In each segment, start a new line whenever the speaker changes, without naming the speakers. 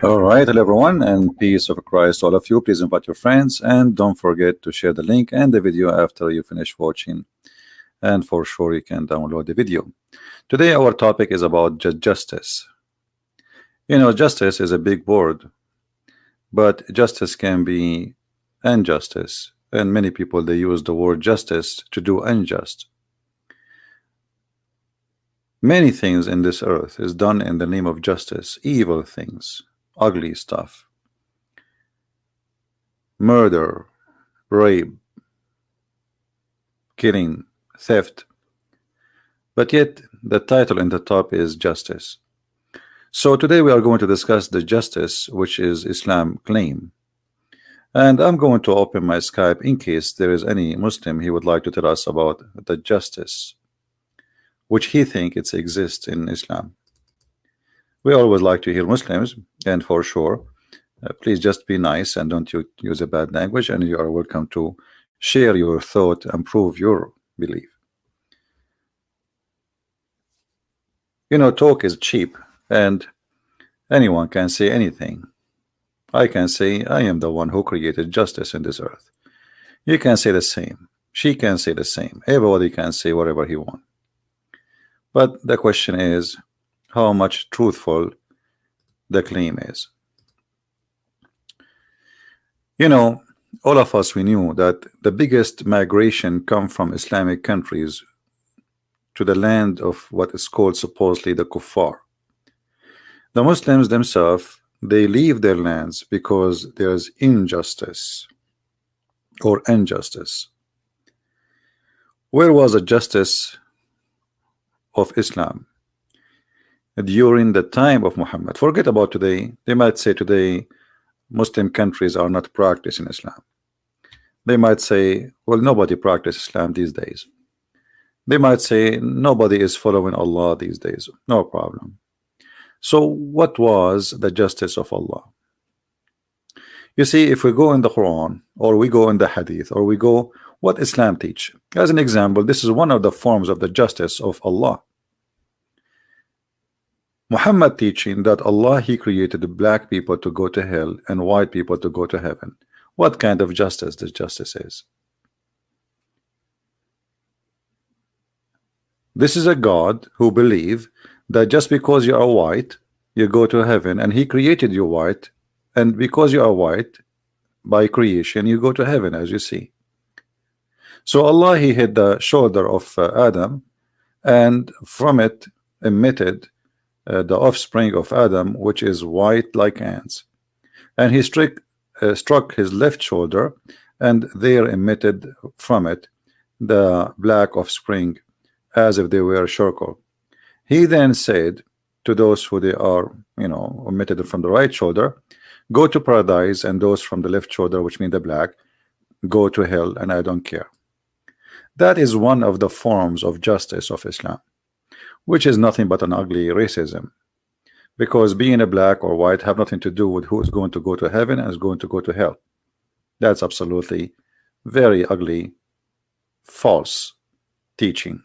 All right, hello everyone, and peace of Christ to all of you. Please invite your friends and don't forget to share the link and the video after you finish watching. And for sure, you can download the video. Today, our topic is about justice. You know, justice is a big word, but justice can be injustice, and many people they use the word justice to do unjust. Many things in this earth is done in the name of justice, evil things, ugly stuff, murder, rape, killing, theft, but yet the title in the top is justice. So today we are going to discuss the justice which is Islam claim, and I'm going to open my Skype in case there is any Muslim he would like to tell us about the justice which he think it exists in Islam. We always like to hear Muslims, and for sure, please just be nice and don't use a bad language, and you are welcome to share your thought and prove your belief. You know, talk is cheap, and anyone can say anything. I can say I am the one who created justice in this earth. You can say the same. She can say the same. Everybody can say whatever he wants. But the question is how much truthful the claim is. You know, all of us, we knew that the biggest migration come from Islamic countries to the land of what is called supposedly the kuffar. The Muslims themselves, they leave their lands because there's injustice or injustice. Where was the justice of Islam during the time of Muhammad? Forget about today. They might say today Muslim countries are not practicing Islam. They might say, well, nobody practices Islam these days. They might say nobody is following Allah these days. No problem. So what was the justice of Allah? You see, if we go in the Quran, or we go in the Hadith, or we go what Islam teach, as an example, this is one of the forms of the justice of Allah. Muhammad teaching that Allah, he created the black people to go to hell and white people to go to heaven. What kind of justice this justice is? This is a God who believe that just because you are white you go to heaven, and he created you white, and because you are white by creation you go to heaven, as you see. So Allah, he hit the shoulder of Adam, and from it emitted the offspring of Adam, which is white like ants, and he struck his left shoulder, and there emitted from it the black offspring, as if they were charcoal. He then said to those who they are, you know, emitted from the right shoulder, go to paradise, and those from the left shoulder, which mean the black, go to hell, and I don't care. That is one of the forms of justice of Islam, which is nothing but an ugly racism, because being a black or white have nothing to do with who is going to go to heaven and is going to go to hell. That's absolutely very ugly, false teaching.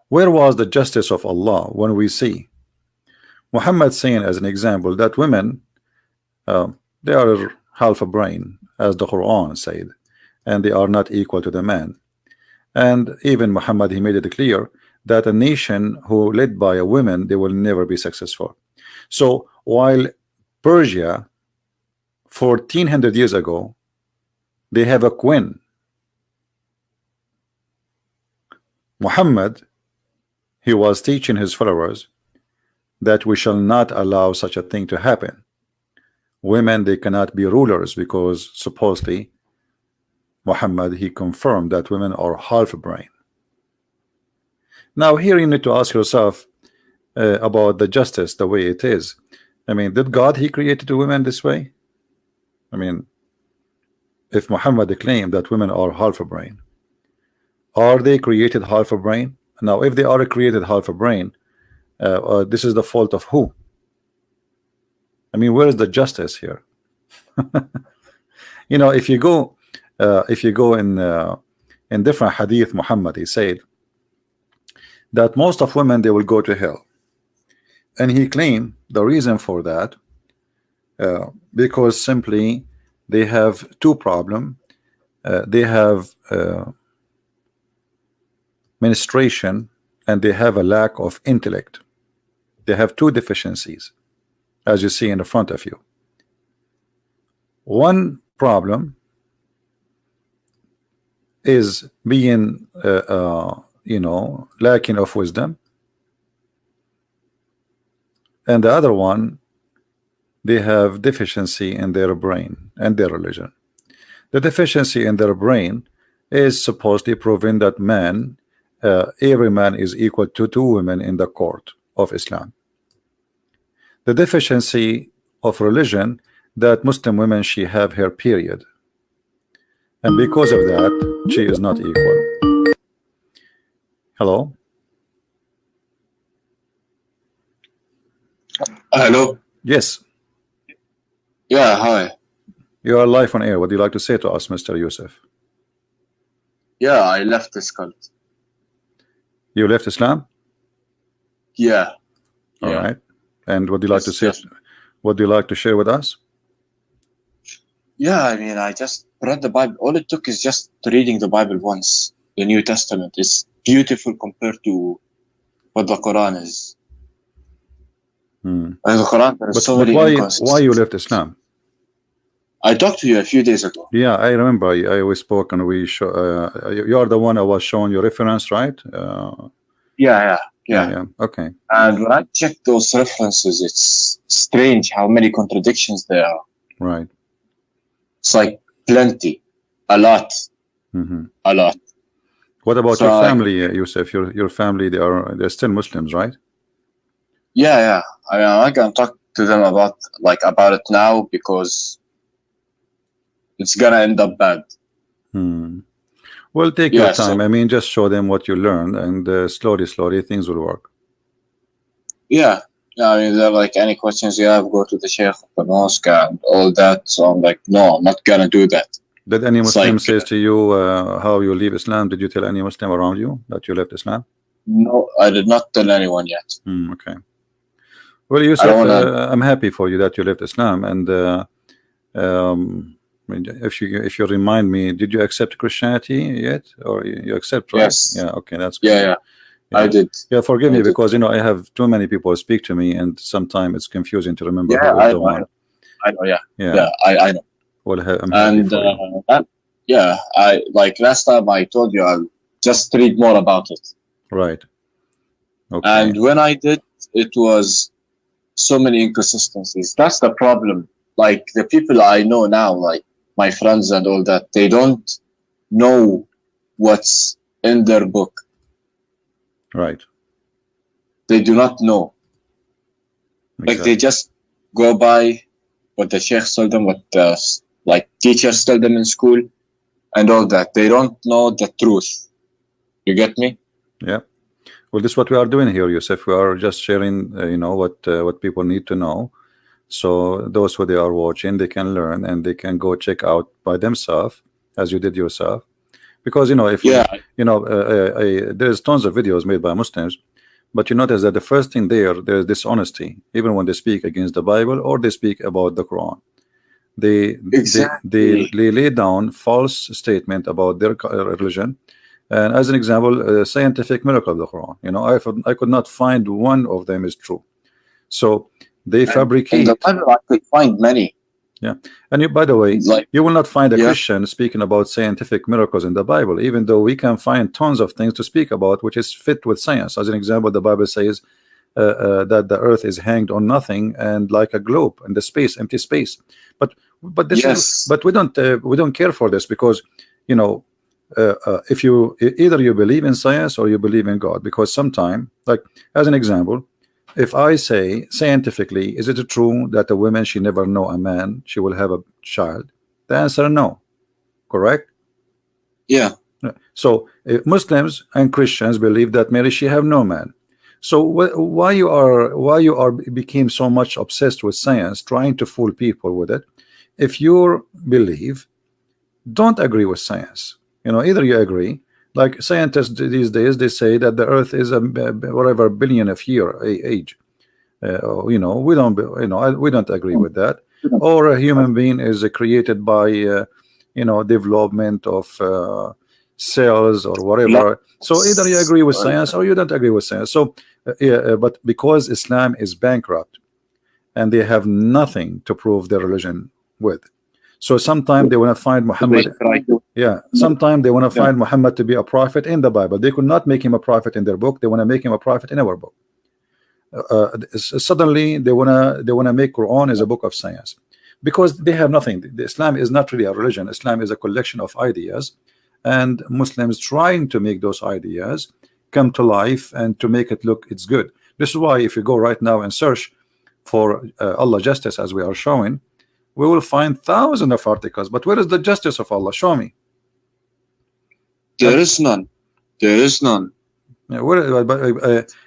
Where was the justice of Allah when we see Muhammad saying as an example that women they are half a brain, as the Quran said, and they are not equal to the man. And even Muhammad, he made it clear that a nation who led by a woman, they will never be successful. So while Persia 1400 years ago, they have a queen, Muhammad, he was teaching his followers that we shall not allow such a thing to happen. Women, they cannot be rulers, because supposedly Muhammad, he confirmed that women are half a brain. Now here you need to ask yourself about the justice, the way it is. I mean, did God, he created the women this way? I mean, if Muhammad claimed that women are half a brain, are they created half a brain? Now if they are created half a brain, this is the fault of who? I mean, where is the justice here? You know, if you go in different hadith, Muhammad, he said that most of women, they will go to hell, And he claimed the reason for that because simply they have two problems. They have menstruation and they have a lack of intellect. They have two deficiencies, as you see in the front of you. One problem is being lacking of wisdom, and the other one, they have deficiency in their brain and their religion. The deficiency in their brain is supposedly proving that every man is equal to two women in the court of Islam. The deficiency of religion, that Muslim women, she have her period, and because of that she is not equal. Hello?
Hello?
Yes.
Yeah, hi.
You are live on air. What do you like to say to us, Mr. Yusuf?
Yeah, I left this cult.
You left Islam?
Yeah.
All right. And what do you like to say? What do you like to share with us?
Yeah, I mean, I just read the Bible. All it took is just reading the Bible once. The New Testament is beautiful compared to what the Quran is. And the Quran, there are so many inconsistencies.
Why you left Islam?
I talked to you a few days ago.
Yeah, I remember. We spoke and we show. You are the one I was showing your reference, right?
Yeah.
Okay.
And when I check those references, it's strange how many contradictions there are.
Right.
It's like plenty, a lot, a lot.
What about your family, Yusuf? Your family, they're still Muslims, right?
Yeah. I mean, I can talk to them about it now because it's gonna end up bad.
Well, take your time. I mean, just show them what you learned, and slowly things will work.
Yeah. I mean, they're like, any questions you have, go to the Sheikh of the mosque and all that. So I'm like, no, I'm not gonna do that.
Did any Muslim say to you how you leave Islam? Did you tell any Muslim around you that you left Islam?
No, I did not tell anyone yet.
Okay. Well, Yusuf, I'm happy for you that you left Islam, and if you remind me, did you accept Christianity yet, or you accept? Right?
Yes.
Yeah. Okay, that's good.
Yeah. I did.
Yeah, forgive me because I have too many people speak to me, and sometimes it's confusing to remember.
Yeah, I know. Yeah, I know.
Well, I'm happy for you.
I last time I told you I'll just read more about it.
Right. Okay.
And when I did, it was so many inconsistencies. That's the problem. Like the people I know now, like my friends and all that, they don't know what's in their book.
Right.
They do not know.
Exactly.
Like they just go by what the sheikhs told them, what the teachers told them in school, and all that. They don't know the truth. You get me?
Yeah. Well, this is what we are doing here, Yusuf. We are just sharing, what people need to know. So those who they are watching, they can learn and they can go check out by themselves, as you did yourself. Because there's tons of videos made by Muslims, but you notice that the first thing there's dishonesty, even when they speak against the Bible or they speak about the Quran. They lay down false statement about their religion. And as an example, scientific miracle of the Quran. I could not find one of them is true. So they fabricate.
In the Bible, I could find many.
Yeah, and by the way, you will not find a Christian speaking about scientific miracles in the Bible, even though we can find tons of things to speak about which is fit with science. As an example, the Bible says that the earth is hanged on nothing and like a globe in the space, empty space. But we don't care for this because if either you believe in science or you believe in God, because sometime, like as an example, if I say scientifically, is it true that a woman, she never know a man, she will have a child? The answer no. Correct?
Yeah.
So Muslims and Christians believe that Mary, she have no man. So why you are became so much obsessed with science, trying to fool people with it? If you believe, don't agree with science. Either you agree. Like scientists these days, they say that the Earth is a whatever billion of year age. You know, we don't, you know, we don't agree with that. Or a human being is created by, you know, development of cells or whatever. So either you agree with science or you don't agree with science. So, but because Islam is bankrupt and they have nothing to prove their religion with, so sometimes they want to find Muhammad. Yeah, sometimes they want to find Muhammad to be a prophet in the Bible. They could not make him a prophet in their book. They want to make him a prophet in our book. Suddenly they wanna make Quran as a book of science, because they have nothing. The Islam is not really a religion. Islam is a collection of ideas, and Muslims trying to make those ideas come to life and to make it look it's good. This is why if you go right now and search for Allah justice, as we are showing, we will find thousands of articles. But where is the justice of Allah? Show me.
There is none. There is none.
Yeah,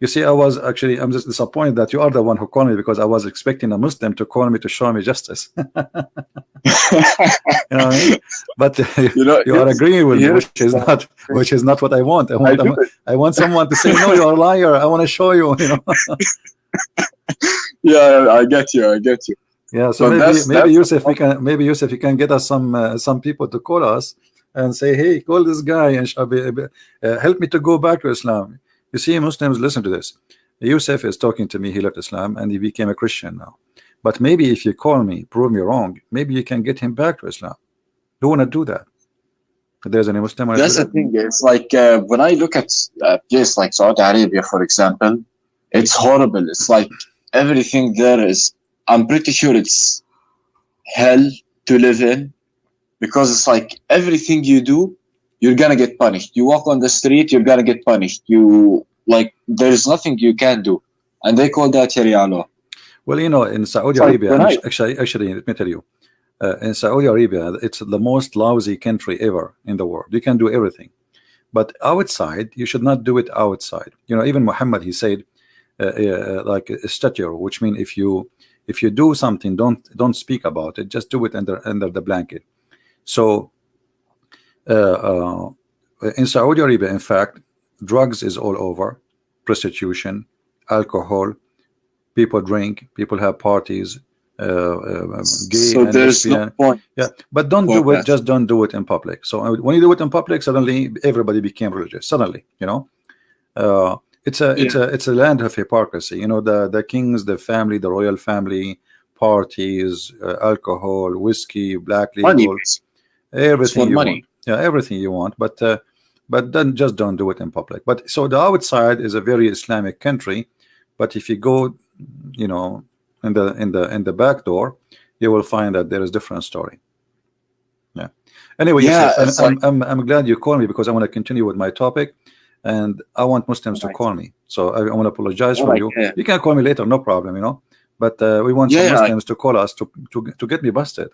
you see, I'm just disappointed that you are the one who called me, because I was expecting a Muslim to call me to show me justice. You know what I mean? But you are agreeing with me, which is not what I want. I want someone to say, no, you're a liar. I want to show you. You know.
Yeah, I get you.
Yeah, so maybe Yusuf, you can get us some people to call us and say, hey, call this guy and help me to go back to Islam. You see, Muslims, listen to this. Yusuf is talking to me. He left Islam and he became a Christian now. But maybe if you call me, prove me wrong, maybe you can get him back to Islam. You want to do that? If there's any Muslim.
That's the thing. It's like when I look at a place like Saudi Arabia, for example, it's horrible. It's like everything there is, I'm pretty sure it's hell to live in. Because it's like everything you do, you're gonna get punished. You walk on the street, you're gonna get punished. There's nothing you can do, and they call that Sharia law.
Well, you know, in Saudi Arabia, actually, let me tell you, in Saudi Arabia, it's the most lousy country ever in the world. You can do everything, but outside, you should not do it outside. You know, even Muhammad, he said, like a statue, which means if you do something, don't speak about it. Just do it under the blanket. So in Saudi Arabia, in fact, drugs is all over, prostitution, alcohol, people drink, people have parties, gay
so
and
there's
lesbian.
no point.
Yeah, but don't do it. Just don't do it in public. So when you do it in public, suddenly everybody became religious. Suddenly, you know, it's a land of hypocrisy. You know, the kings, the family, the royal family, parties, alcohol, whiskey, black label. Everything you want. Yeah, everything you want, but then just don't do it in public. But so the outside is a very Islamic country, but if you go, you know, in the back door, you will find that there is different story. Yeah. Anyway, yeah, yes, I'm glad you called me, because I want to continue with my topic, and I want Muslims to call me. So I want to apologize for you. Yeah. You can call me later, no problem, you know. But we want some Muslims to call us to get me busted.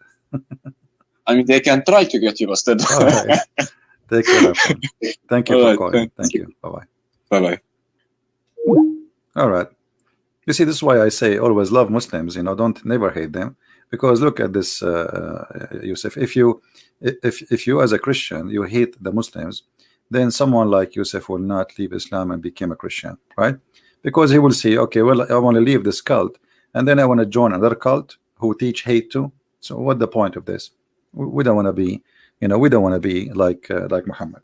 I mean, they can try to get you busted.
All right. Take care. Thank you for calling. Thank you. Bye-bye.
Bye-bye.
All right. You see, this is why I say always love Muslims. You know, never hate them, because look at this, Yusuf. If you as a Christian you hate the Muslims, then someone like Yusuf will not leave Islam and become a Christian, right? Because he will say, okay, well, I want to leave this cult, and then I want to join another cult who teach hate too. So what's the point of this? We don't want to be, you know, we don't want to be like Muhammad.